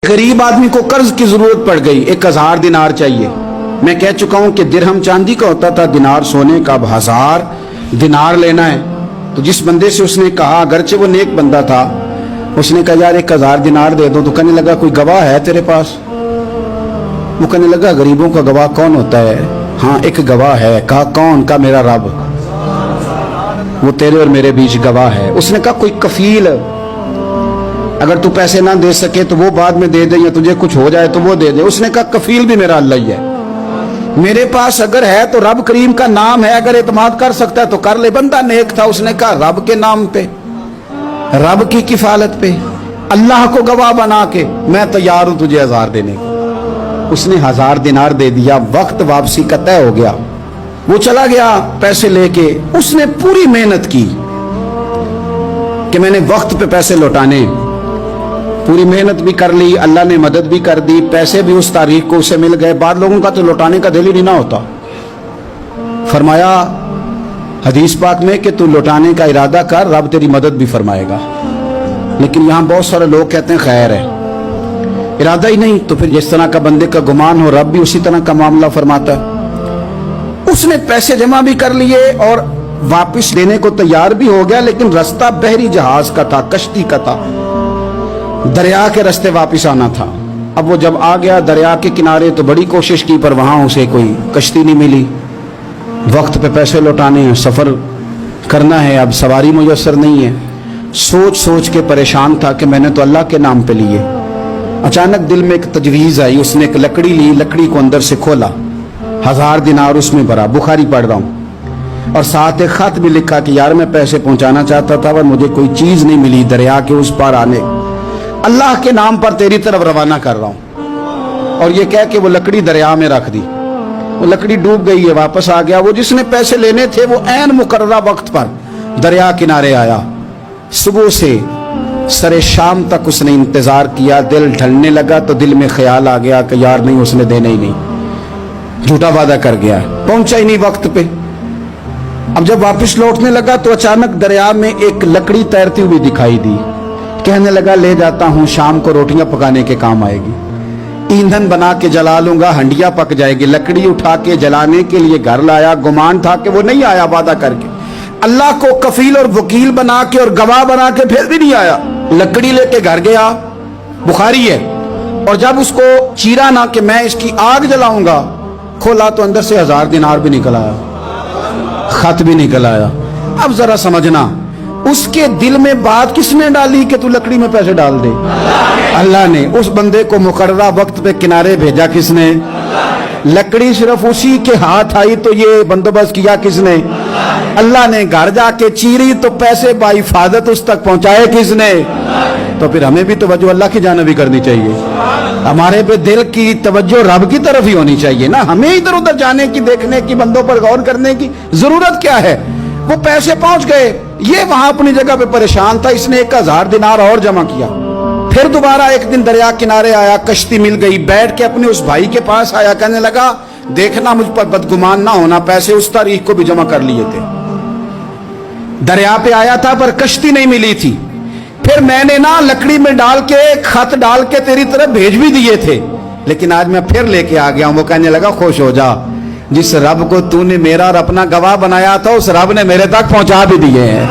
गरीब आदमी को कर्ज की जरूरत पड़ गई, 1000 दिनार चाहिए। मैं कह चुका हूं कि दिरहम चांदी का होता था, दिनार सोने का। अब 1000 दिनार लेना है। तो जिस बंदे से उसने कहा, अगरचे वो नेक बंदा था, उसने कहा यार 1000 दिनार दे दो। तो कहने लगा कोई गवाह है तेरे पास? वो कहने लगा गरीबों का गवाह कौन होता है? हाँ एक गवाह है। कहा कौन? का मेरा रब, वो तेरे और मेरे बीच गवाह है। उसने कहा कोई कफील, अगर तू पैसे ना दे सके तो वो बाद में दे दे, या तुझे कुछ हो जाए तो वो दे दे। उसने कहा कफील भी मेरा अल्लाह ही है। मेरे पास अगर है तो रब करीम का नाम है, अगर एतमाद कर सकता है तो कर ले। बंदा नेक था, उसने कहा रब के नाम पे, रब की किफालत पे, अल्लाह को गवाह बना के मैं तैयार हूं तुझे 1000 देने को। उसने 1000 दिनार दे दिया। वक्त वापसी का तय हो गया। वो चला गया पैसे लेके। उसने पूरी मेहनत की कि मैंने वक्त पे पैसे लौटाने, पूरी मेहनत भी कर ली, अल्लाह ने मदद भी कर दी, पैसे भी उस तारीख को उसे मिल गए। बाद लोगों का तो लौटाने का दिल ही नहीं होता। फरमाया हदीस पाक में कि तू लौटाने का इरादा कर, रब तेरी मदद भी फरमाएगा। लेकिन यहां बहुत सारे लोग कहते हैं खैर है, इरादा ही नहीं। तो फिर जिस तरह का बंदे का गुमान हो, रब भी उसी तरह का मामला फरमाता है। उसने पैसे जमा भी कर लिए और वापस देने को तैयार भी हो गया, लेकिन रास्ता बहरी जहाज का था, कश्ती का था, दरिया के रास्ते वापस आना था। अब वो जब आ गया दरिया के किनारे तो बड़ी कोशिश की, पर वहां उसे कोई कश्ती नहीं मिली। वक्त पे पैसे लौटाने हैं, सफर करना है, अब सवारी मुयस्सर नहीं है। सोच सोच के परेशान था कि मैंने तो अल्लाह के नाम पे लिए। अचानक दिल में एक तजवीज आई। उसने एक लकड़ी ली, लकड़ी को अंदर से खोला, 1000 दिनार उसमें भरा। बुखारी पढ़ रहा हूं, और साथ एक खत भी लिखा कि यार मैं पैसे पहुंचाना चाहता था पर मुझे कोई चीज नहीं मिली, दरिया के उस पार आने, अल्लाह के नाम पर तेरी तरफ रवाना कर रहा हूं। और ये कह के वो लकड़ी दरिया में रख दी। वो लकड़ी डूब गई है, वापस आ गया। वो जिसने पैसे लेने थे वो ऐन मुकर्ररा वक्त पर दरिया किनारे आया। सुबह से सरे शाम तक उसने इंतजार किया। दिल ढलने लगा तो दिल में ख्याल आ गया कि यार नहीं, उसने देने ही नहीं, झूठा वादा कर गया, पहुंचा ही नहीं वक्त पे। अब जब वापस लौटने लगा तो अचानक दरिया में एक लकड़ी तैरती हुई दिखाई दी। कहने लगा ले जाता हूं, शाम को रोटियां पकाने के काम आएगी, ईंधन बना के जला लूंगा, हंडिया पक जाएगी। लकड़ी उठा के जलाने के लिए घर लाया। गुमान था कि वो नहीं आया वादा करके, अल्लाह को कफील और वकील बना के और गवाह बना के फिर भी नहीं आया। लकड़ी लेके घर गया, बुखारी है। और जब उसको चीरा ना कि मैं इसकी आग जलाऊंगा, खोला तो अंदर से 1000 दिनार भी निकल आया, खत भी निकल आया। अब जरा समझना, उसके दिल में बात किसने डाली कि तू लकड़ी में पैसे डाल दे? अल्लाह ने। उस बंदे को मुकर्ररा वक्त पे किनारे भेजा किसने? लकड़ी सिर्फ उसी के हाथ आई तो ये बंदोबस्त किया किसने? अल्लाह ने। घर जाके चीरी तो पैसे बाहिफाजत उस तक पहुंचाए किसने? तो फिर हमें भी तवज्जो अल्लाह की जानिब भी करनी चाहिए। हमारे पे दिल की तवज्जो रब की तरफ ही होनी चाहिए ना। हमें इधर उधर जाने की, देखने की, बंदों पर गौर करने की जरूरत क्या है? वो पैसे पहुंच गए, ये वहां अपनी जगह पे परेशान था। इसने 1000 दिनार और जमा किया। फिर दोबारा एक दिन दरिया किनारे आया, कश्ती मिल गई, बैठ के अपने उस भाई के पास आया। कहने लगा देखना मुझ पर बदगुमान ना होना, पैसे उस तारीख को भी जमा कर लिए थे, दरिया पे आया था पर कश्ती नहीं मिली थी। फिर मैंने ना लकड़ी में डाल के, खत डाल के तेरी तरफ भेज भी दिए थे, लेकिन आज मैं फिर लेके आ गया हूं। वो कहने लगा खुश हो जा, जिस रब को तूने मेरा और अपना गवाह बनाया था उस रब ने मेरे तक पहुंचा भी दिए हैं।